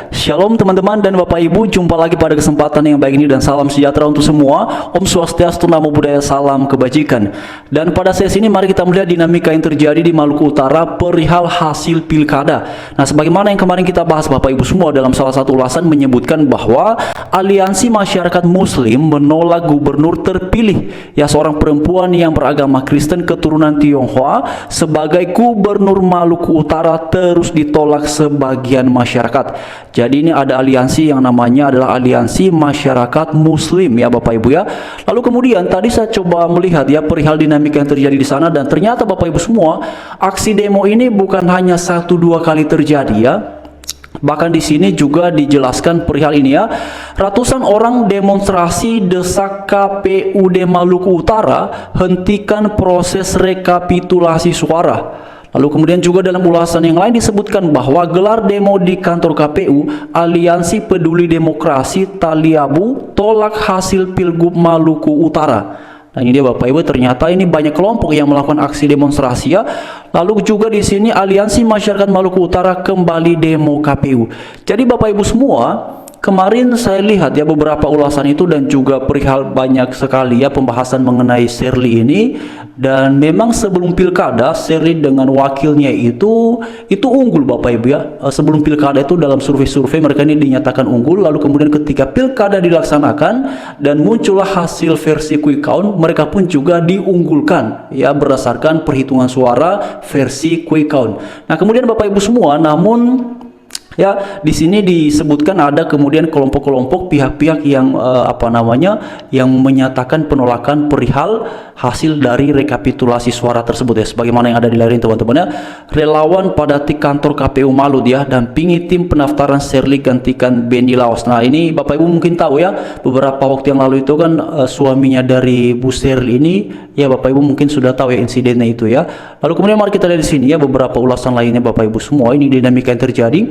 Shalom teman-teman dan Bapak Ibu, jumpa lagi pada kesempatan yang baik ini dan salam sejahtera untuk semua. Om Swastiastu, Namo Buddhaya, salam kebajikan. Dan pada sesi ini mari kita melihat dinamika yang terjadi di Maluku Utara perihal hasil pilkada. Nah, sebagaimana yang kemarin kita bahas Bapak Ibu semua, dalam salah satu ulasan menyebutkan bahwa Aliansi Masyarakat Muslim menolak gubernur terpilih, ya, seorang perempuan yang beragama Kristen keturunan Tionghoa sebagai gubernur Maluku Utara terus ditolak sebagian masyarakat. Jadi ini ada aliansi yang namanya adalah Aliansi Masyarakat Muslim, ya Bapak Ibu ya. Lalu kemudian tadi saya coba melihat ya perihal dinamika yang terjadi di sana, dan ternyata Bapak Ibu semua, aksi demo ini bukan hanya 1-2 kali terjadi ya. Bahkan di sini juga dijelaskan perihal ini ya. Ratusan orang demonstrasi desak KPUD Maluku Utara hentikan proses rekapitulasi suara. Lalu kemudian juga dalam ulasan yang lain disebutkan bahwa gelar demo di kantor KPU, Aliansi Peduli Demokrasi Taliabu tolak hasil Pilgub Maluku Utara. Nah, ini dia Bapak Ibu, ternyata ini banyak kelompok yang melakukan aksi demonstrasi ya. Lalu juga di sini Aliansi Masyarakat Maluku Utara kembali demo KPU. Jadi Bapak Ibu semua, kemarin saya lihat ya beberapa ulasan itu dan juga perihal banyak sekali ya pembahasan mengenai Shirley ini. Dan memang sebelum pilkada Shirley dengan wakilnya itu unggul Bapak Ibu ya. Sebelum pilkada itu dalam survei-survei mereka ini dinyatakan unggul. Lalu kemudian ketika pilkada dilaksanakan dan muncullah hasil versi quick count, mereka pun juga diunggulkan ya berdasarkan perhitungan suara versi quick count. Nah, kemudian Bapak Ibu semua, namun ya, di sini disebutkan ada kemudian kelompok-kelompok pihak-pihak yang yang menyatakan penolakan perihal hasil dari rekapitulasi suara tersebut ya, sebagaimana yang ada di layar ini teman-teman ya. Relawan padati kantor KPU Malut ya, dampingi tim pendaftaran Shirley gantikan Benny Laos. Nah, ini Bapak Ibu mungkin tahu ya, beberapa waktu yang lalu itu kan suaminya dari Bu Shirley ini ya, Bapak Ibu mungkin sudah tahu ya insidennya itu ya. Lalu kemudian mari kita lihat di sini ya beberapa ulasan lainnya Bapak Ibu semua. Ini dinamika yang terjadi.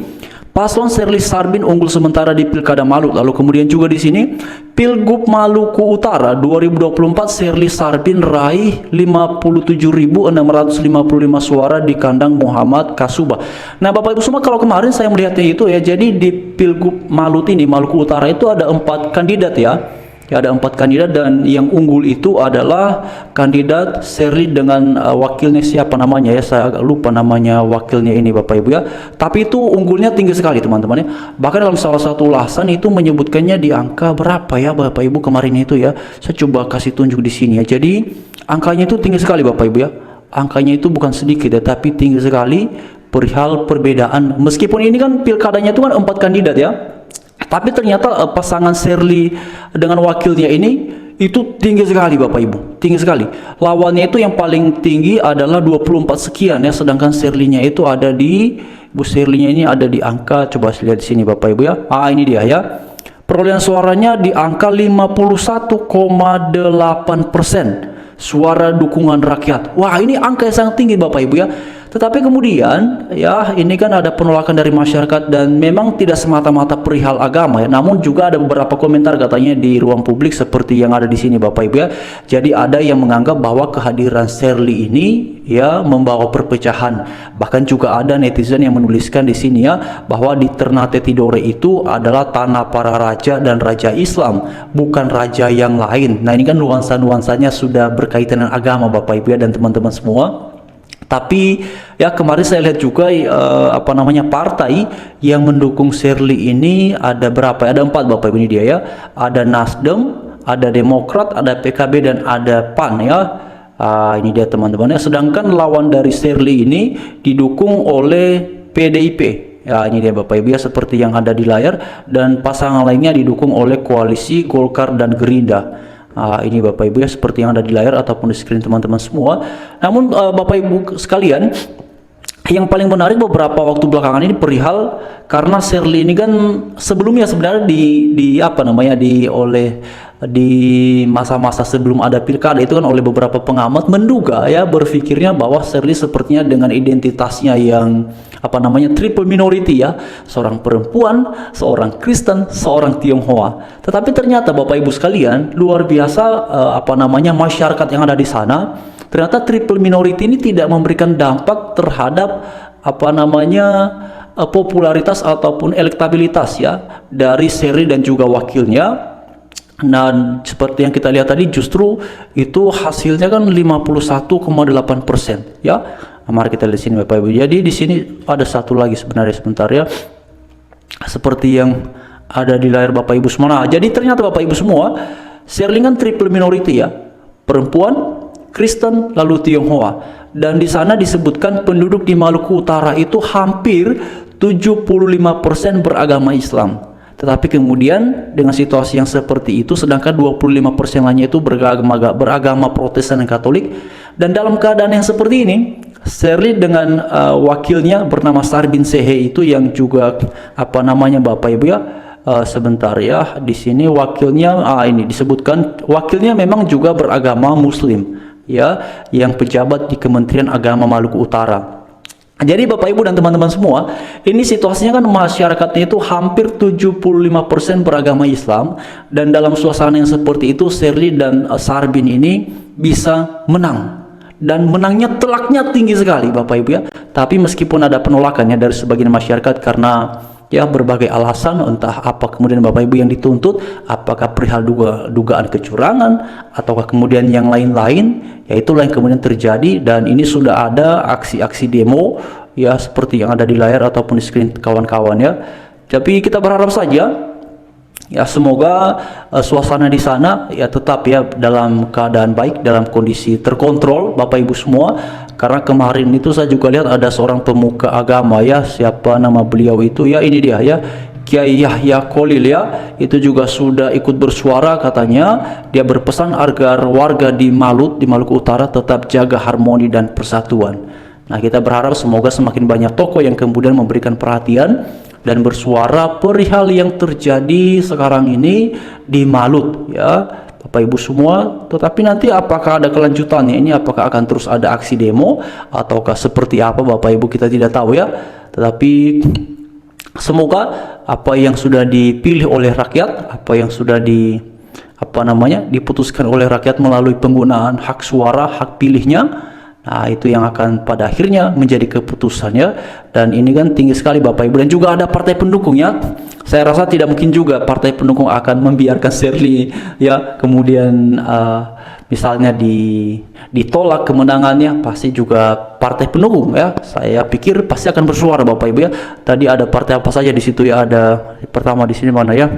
Paslon Shirley Sarbin unggul sementara di Pilkada Malut. Lalu kemudian juga di sini Pilgub Maluku Utara 2024 Shirley Sarbin raih 57.655 suara di kandang Muhammad Kasuba. Nah, Bapak Ibu semua, kalau kemarin saya melihatnya itu ya, jadi di Pilgub Malut ini, Maluku Utara itu ada 4 kandidat ya. Ya, ada 4 kandidat dan yang unggul itu adalah kandidat Shirley dengan wakilnya siapa namanya ya, saya agak lupa namanya wakilnya ini Bapak Ibu ya. Tapi itu unggulnya tinggi sekali teman-teman ya. Bahkan dalam salah satu ulasan itu menyebutkannya di angka berapa ya Bapak Ibu kemarin itu ya. Saya coba kasih tunjuk di sini ya. Jadi angkanya itu tinggi sekali Bapak Ibu ya. Angkanya itu bukan sedikit ya, tapi tinggi sekali perihal perbedaan. Meskipun ini kan pilkadanya itu kan 4 kandidat ya. Tapi ternyata pasangan Shirley dengan wakilnya ini itu tinggi sekali Bapak Ibu, tinggi sekali. Lawannya itu yang paling tinggi adalah 24 sekian ya, sedangkan Shirley-nya itu ada di, Bu Shirley-nya ini ada di angka, coba lihat di sini Bapak Ibu ya. Ini dia ya. Perolehan suaranya di angka 51,8% suara dukungan rakyat. Wah, ini angka yang sangat tinggi Bapak Ibu ya. Tetapi kemudian ya, ini kan ada penolakan dari masyarakat dan memang tidak semata-mata perihal agama ya, namun juga ada beberapa komentar katanya di ruang publik seperti yang ada di sini Bapak Ibu ya. Jadi ada yang menganggap bahwa kehadiran Shirley ini ya membawa perpecahan. Bahkan juga ada netizen yang menuliskan di sini ya bahwa di Ternate Tidore itu adalah tanah para raja dan raja Islam, bukan raja yang lain. Nah, ini kan nuansa-nuansanya sudah berkaitan dengan agama Bapak Ibu ya dan teman-teman semua. Tapi ya kemarin saya lihat juga partai yang mendukung Shirley ini ada berapa ya? Ada 4 Bapak Ibu, ini dia ya. Ada Nasdem, ada Demokrat, ada PKB dan ada PAN ya. Ini dia teman-teman ya. Sedangkan lawan dari Shirley ini didukung oleh PDIP. Ya, ini dia Bapak Ibu ya, seperti yang ada di layar, dan pasangan lainnya didukung oleh koalisi Golkar dan Gerindra. Ini Bapak Ibu ya, seperti yang ada di layar ataupun di screen teman-teman semua. Namun Bapak Ibu sekalian, yang paling menarik beberapa waktu belakangan ini perihal karena Shirley ini kan sebelumnya sebenarnya di masa-masa sebelum ada pilkada itu kan oleh beberapa pengamat menduga ya, berpikirnya bahwa Shirley sepertinya dengan identitasnya yang triple minority ya, seorang perempuan, seorang Kristen, seorang Tionghoa. Tetapi ternyata Bapak Ibu sekalian, luar biasa masyarakat yang ada di sana, ternyata triple minority ini tidak memberikan dampak terhadap popularitas ataupun elektabilitas ya dari Sherly dan juga wakilnya. Dan seperti yang kita lihat tadi, justru itu hasilnya kan 51,8% ya. Mari kita lihat di sini Bapak Ibu. Jadi di sini ada satu lagi sebenarnya, sebentar ya. Seperti yang ada di layar Bapak Ibu semua. Nah, jadi ternyata Bapak Ibu semua, Sherly kan triple minority ya. Perempuan, Kristen, lalu Tionghoa. Dan di sana disebutkan penduduk di Maluku Utara itu hampir 75% beragama Islam. Tetapi kemudian dengan situasi yang seperti itu, sedangkan 25% lainnya itu beragama Protestan dan Katolik. Dan dalam keadaan yang seperti ini, Sherly dengan wakilnya bernama Sarbin Sehe itu yang juga apa namanya Bapak Ibu ya, sebentar ya, di sini wakilnya ini disebutkan wakilnya memang juga beragama Muslim ya, yang pejabat di Kementerian Agama Maluku Utara. Jadi Bapak Ibu dan teman-teman semua, ini situasinya kan masyarakatnya itu hampir 75% beragama Islam, dan dalam suasana yang seperti itu Sherly dan Sarbin ini bisa menang. Dan menangnya telaknya tinggi sekali Bapak Ibu ya. Tapi meskipun ada penolakannya dari sebagian masyarakat karena ya berbagai alasan, entah apa kemudian Bapak Ibu yang dituntut, apakah perihal dugaan kecurangan ataukah kemudian yang lain-lain, ya itulah yang kemudian terjadi. Dan ini sudah ada aksi-aksi demo ya seperti yang ada di layar ataupun di screen kawan-kawan ya. Tapi kita berharap saja ya semoga suasana di sana ya tetap ya dalam keadaan baik, dalam kondisi terkontrol Bapak Ibu semua. Karena kemarin itu saya juga lihat ada seorang pemuka agama ya, siapa nama beliau itu ya, ini dia ya, Kiai Yahya Kholil ya, itu juga sudah ikut bersuara. Katanya dia berpesan agar warga di Maluku Utara tetap jaga harmoni dan persatuan. Nah, kita berharap semoga semakin banyak tokoh yang kemudian memberikan perhatian dan bersuara perihal yang terjadi sekarang ini di Malut ya Bapak Ibu semua. Tetapi nanti apakah ada kelanjutannya ini, apakah akan terus ada aksi demo ataukah seperti apa Bapak Ibu, kita tidak tahu ya. Tetapi semoga apa yang sudah dipilih oleh rakyat, apa yang sudah diputuskan oleh rakyat melalui penggunaan hak suara, hak pilihnya, nah itu yang akan pada akhirnya menjadi keputusannya. Dan ini kan tinggi sekali Bapak Ibu, dan juga ada partai pendukungnya. Saya rasa tidak mungkin juga partai pendukung akan membiarkan Sherly ya kemudian misalnya ditolak kemenangannya. Pasti juga partai pendukung ya, saya pikir pasti akan bersuara Bapak Ibu ya. Tadi ada partai apa saja di situ ya, ada pertama di sini mana ya,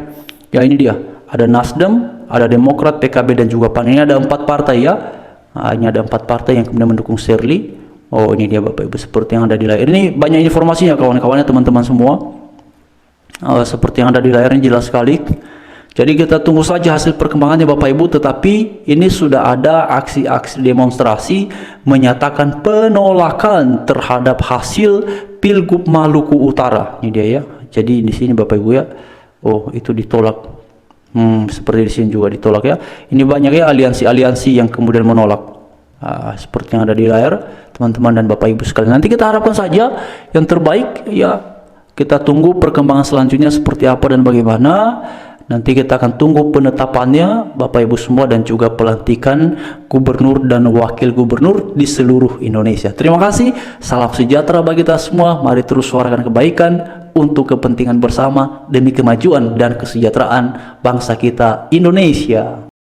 ya ini dia, ada Nasdem, ada Demokrat, PKB dan juga PAN. Ini ada 4 partai ya. Nah, ini ada 4 partai yang kemudian mendukung Sherly. Oh, ini dia Bapak Ibu seperti yang ada di layar. Ini banyak informasinya kawan-kawannya, teman-teman semua. Seperti yang ada di layarnya jelas sekali. Jadi kita tunggu saja hasil perkembangannya Bapak Ibu. Tetapi ini sudah ada aksi-aksi demonstrasi menyatakan penolakan terhadap hasil Pilgub Maluku Utara. Ini dia ya. Jadi di sini Bapak Ibu ya. Oh, itu ditolak. Seperti di sini juga ditolak ya. Ini banyak ya aliansi-aliansi yang kemudian menolak. Seperti yang ada di layar, teman-teman dan Bapak Ibu sekalian. Nanti kita harapkan saja yang terbaik ya. Kita tunggu perkembangan selanjutnya seperti apa dan bagaimana. Nanti kita akan tunggu penetapannya Bapak Ibu semua, dan juga pelantikan gubernur dan wakil gubernur di seluruh Indonesia. Terima kasih. Salam sejahtera bagi kita semua. Mari terus suarakan kebaikan untuk kepentingan bersama demi kemajuan dan kesejahteraan bangsa kita Indonesia.